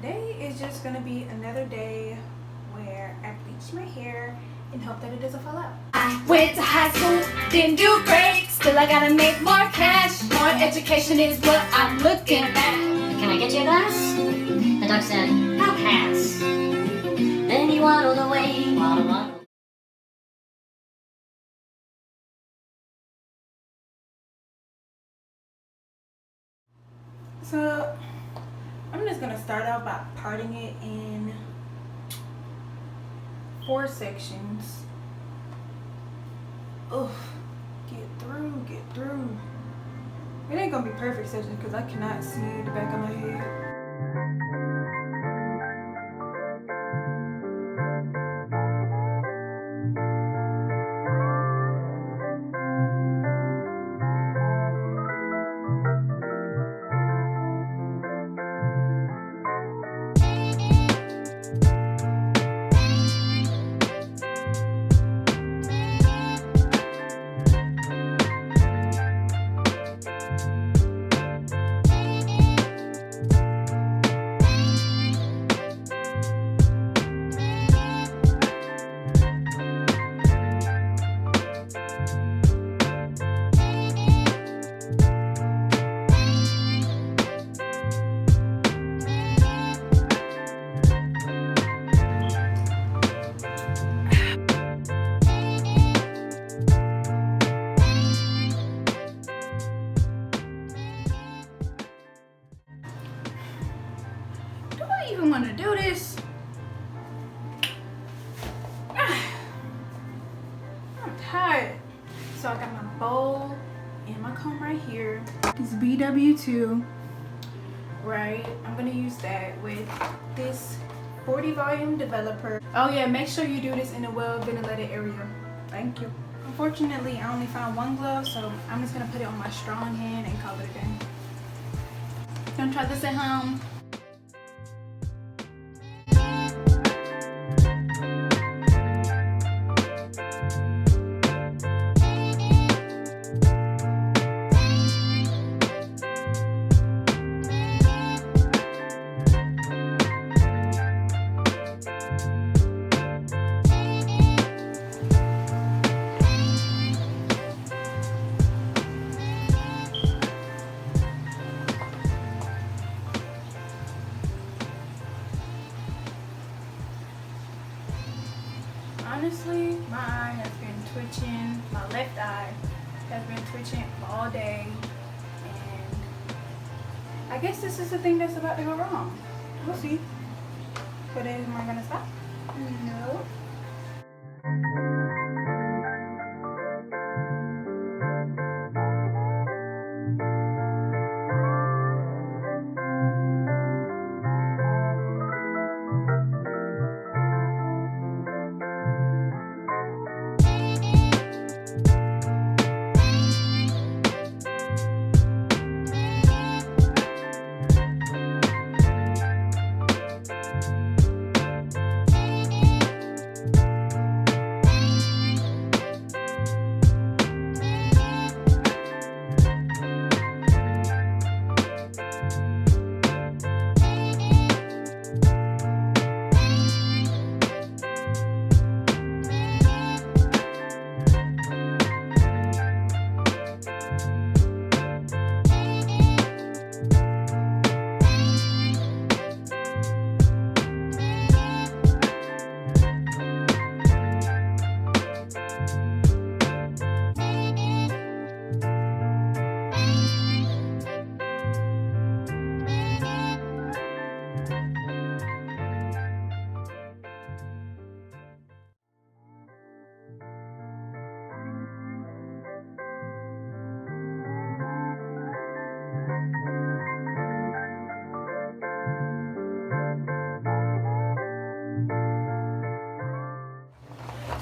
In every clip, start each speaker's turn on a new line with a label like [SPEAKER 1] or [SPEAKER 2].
[SPEAKER 1] today is just gonna be another day where I bleach my hair and hope that it doesn't fall out.
[SPEAKER 2] I went to high school, didn't do great, still I gotta make more cash. More education is what I'm looking at.
[SPEAKER 3] Can I get you a glass? The duck said, I'll pass. Then he waddled away, waddle, waddle.
[SPEAKER 1] So I'm just gonna start out by parting it in 4 sections. Oof, get through. It ain't gonna be perfect sections because I cannot see the back of my head. Even want to do this. I'm tired. So I got my bowl and my comb right here. This BW2, right? I'm gonna use that with this 40 volume developer. Oh yeah, make sure you do this in a well ventilated area. Thank you. Unfortunately, I only found 1 glove, so I'm just gonna put it on my strong hand and call it a day. Don't try this at home. Honestly, my eye has been twitching, my left eye has been twitching all day, and I guess this is the thing that's about to go wrong. We'll see. But am I gonna stop? No.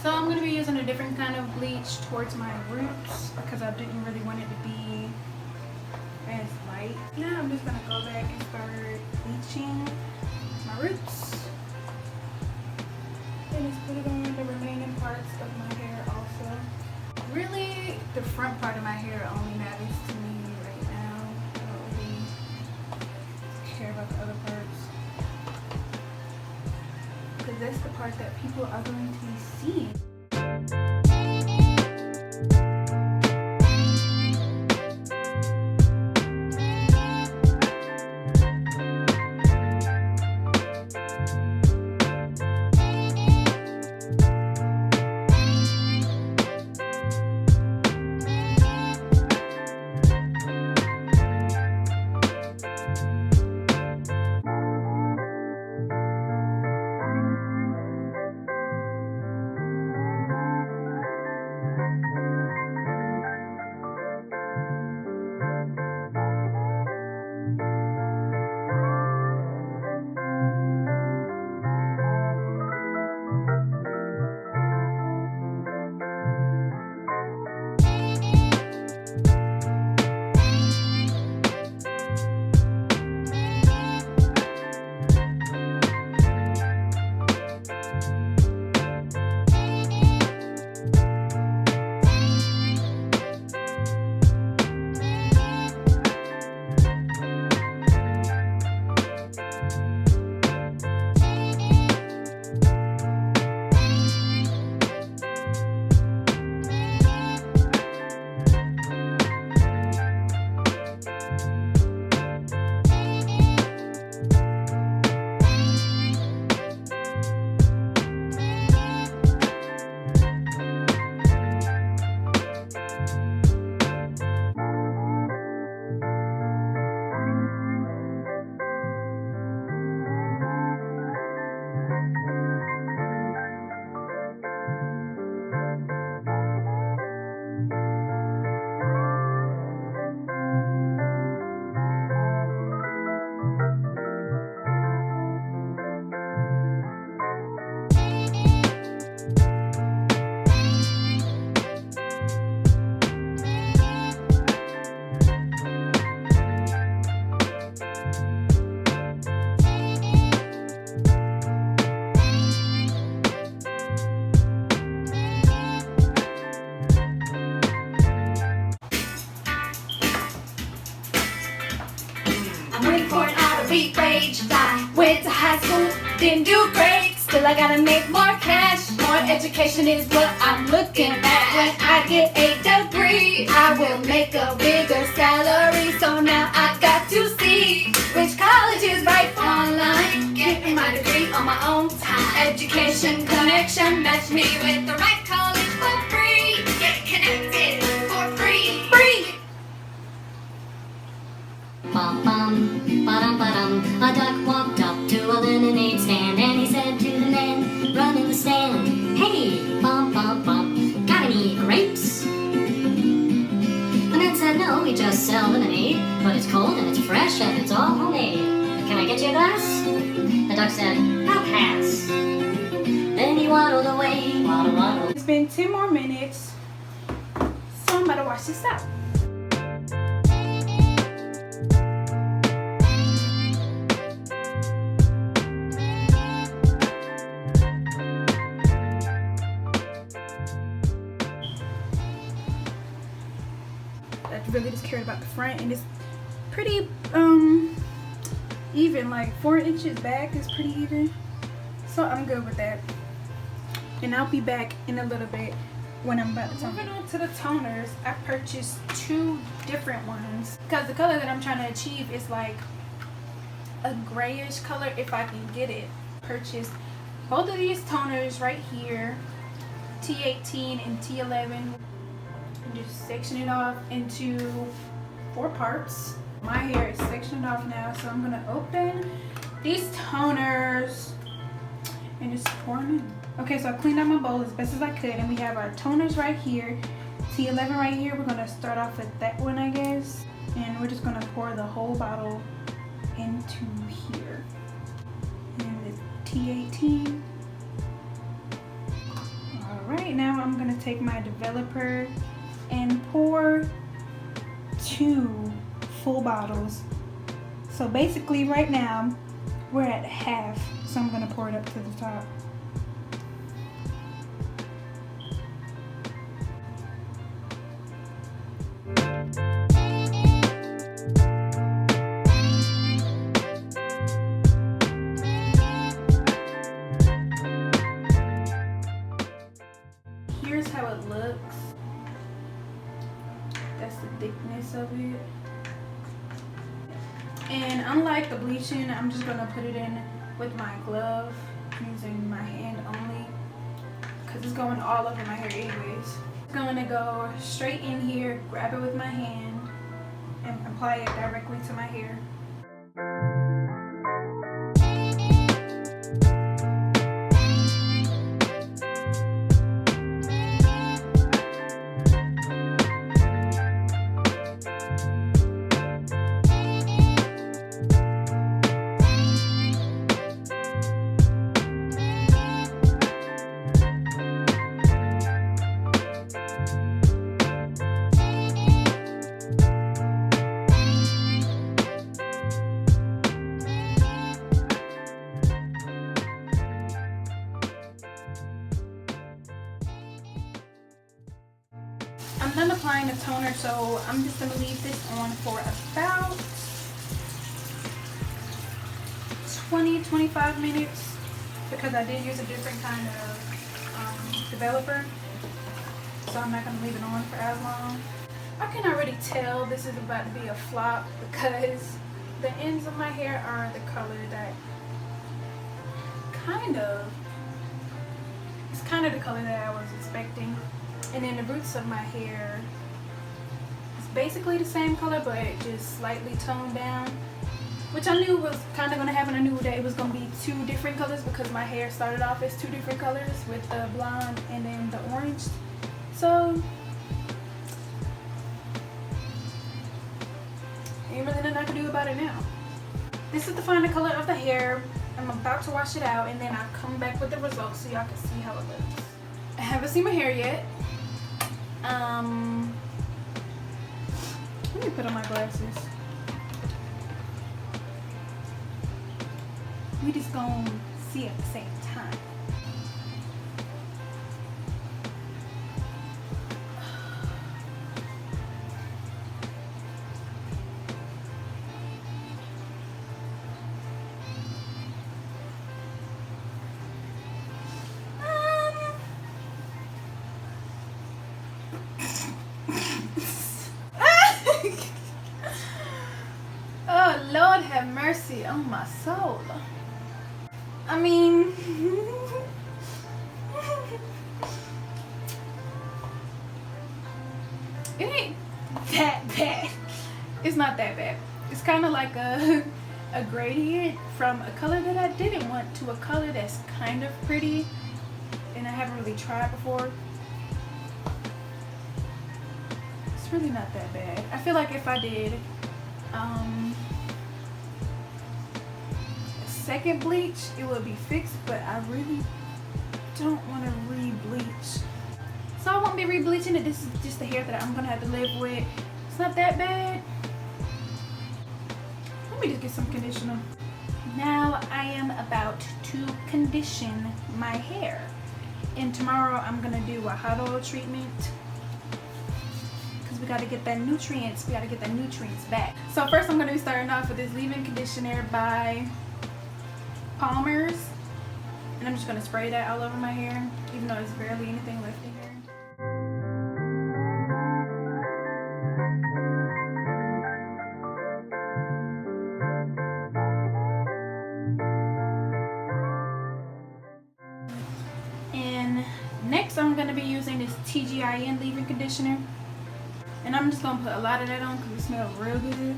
[SPEAKER 1] So I'm going to be using a different kind of bleach towards my roots because I didn't really want it to be as light. Now I'm just going to go back and start bleaching my roots. And just put it on the remaining parts of my hair also. Really, the front part of my hair only matters to me right now. I don't really care about the other parts. because that's the part that people are going to be seeing.
[SPEAKER 2] Beat rage. I went to high school, didn't do great. Still I gotta make more cash. More education is what I'm looking at. When I get a degree, I will make a bigger salary. So now I got to see which college is right online. Getting my degree on my own time. Education connection, match me with the right college for free. Get connected for free. Free.
[SPEAKER 3] Bum bum, ba-dum ba-dum. A duck walked up to a lemonade stand and he said to the man running the stand, "Hey, bum bum bum, got any grapes?" The man said, "No, we just sell lemonade, but it's cold and it's fresh and it's all homemade. Can I get you a glass?" The duck said, "I'll pass." Then he waddled away, waddle waddle.
[SPEAKER 1] It's been 10 more minutes, so I'm about to wash this out. I really just cared about the front, and it's pretty even, like 4 inches back is pretty even, so I'm good with that. And I'll be back in a little bit when I'm about to tone. Moving on to the toners, I purchased 2 different ones because the color that I'm trying to achieve is like a grayish color if I can get it. Purchased both of these toners right here, T18 and T11, and just section it off into 4 parts. My hair is sectioned off now, so I'm gonna open these toners and just pour them in. Okay, so I cleaned out my bowl as best as I could, and we have our toners right here, T11 right here. We're gonna start off with that one, I guess, and we're just gonna pour the whole bottle into here. And the T18. All right, now I'm gonna take my developer and pour 2 full bottles. So basically right now we're at half, so I'm gonna pour it up to the top. thickness of it. And unlike the bleaching, I'm just gonna put it in with my glove, using my hand only, because it's going all over my hair anyways. I'm gonna go straight in here, grab it with my hand, and apply it directly to my hair. I'm done applying the toner, so I'm just going to leave this on for about 20-25 minutes, because I did use a different kind of developer, so I'm not going to leave it on for as long. I can already tell this is about to be a flop, because the ends of my hair are the color that it's kind of the color that I was expecting. And then the roots of my hair is basically the same color, but just slightly toned down, which I knew was kind of going to happen. I knew that it was going to be two different colors, because my hair started off as two different colors, with the blonde and then the orange. So ain't really nothing I can do about it now. This is the final color of the hair. I'm about to wash it out, and then I'll come back with the results so y'all can see how it looks. I haven't seen my hair yet. Let me put on my glasses. We just gonna see at the same time. Oh, Lord have mercy on my soul. I mean, it ain't that bad. It's not that bad. It's kind of like a gradient from a color that I didn't want to a color that's kind of pretty, and I haven't really tried before. It's really not that bad. I feel like if I did a second bleach, it would be fixed, but I really don't want to re-bleach. So I won't be re-bleaching it. This is just the hair that I'm gonna have to live with. It's not that bad. Let me just get some conditioner. Now I am about to condition my hair, and tomorrow I'm gonna do a hot oil treatment, because we gotta get that nutrients. We gotta get the nutrients back. So first I'm gonna be starting off with this leave-in conditioner by Palmer's, and I'm just gonna spray that all over my hair, even though there's barely anything left in here. And next I'm gonna be using this TGIN leave-in conditioner, and I'm just gonna put a lot of that on because it smells real good.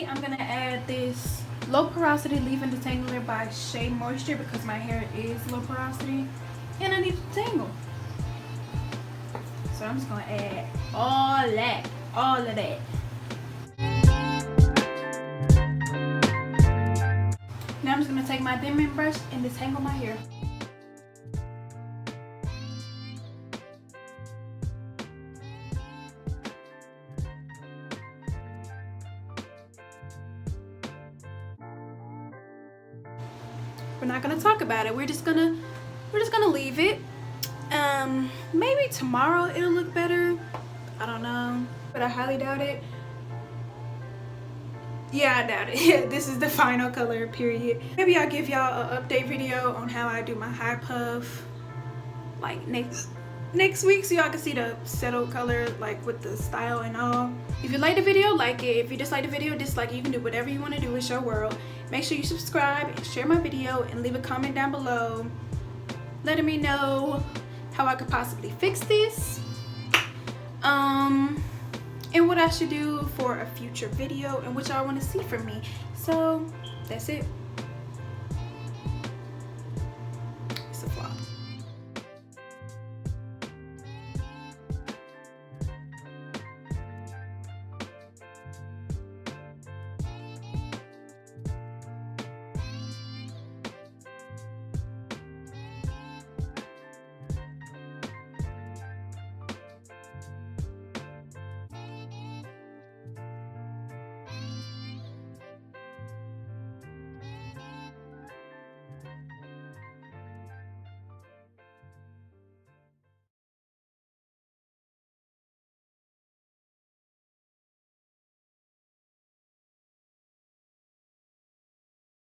[SPEAKER 1] I'm gonna add this low porosity leave-in detangler by Shea Moisture, because my hair is low porosity and I need to detangle. So I'm just gonna add all of that. Now I'm just gonna take my dimming brush and detangle my hair. We're not gonna talk about it. We're just gonna leave it. Maybe tomorrow it'll look better. I don't know, but I highly doubt it. Yeah, I doubt it. This is the final color, period. Maybe I'll give y'all an update video on how I do my high puff like next week, so y'all can see the settled color, like with the style and all. If you like the video, like it. If you dislike the video, dislike it. You can do whatever you want to do. It's your world. Make sure you subscribe and share my video and leave a comment down below letting me know how I could possibly fix this, and what I should do for a future video and what y'all want to see from me. So that's it.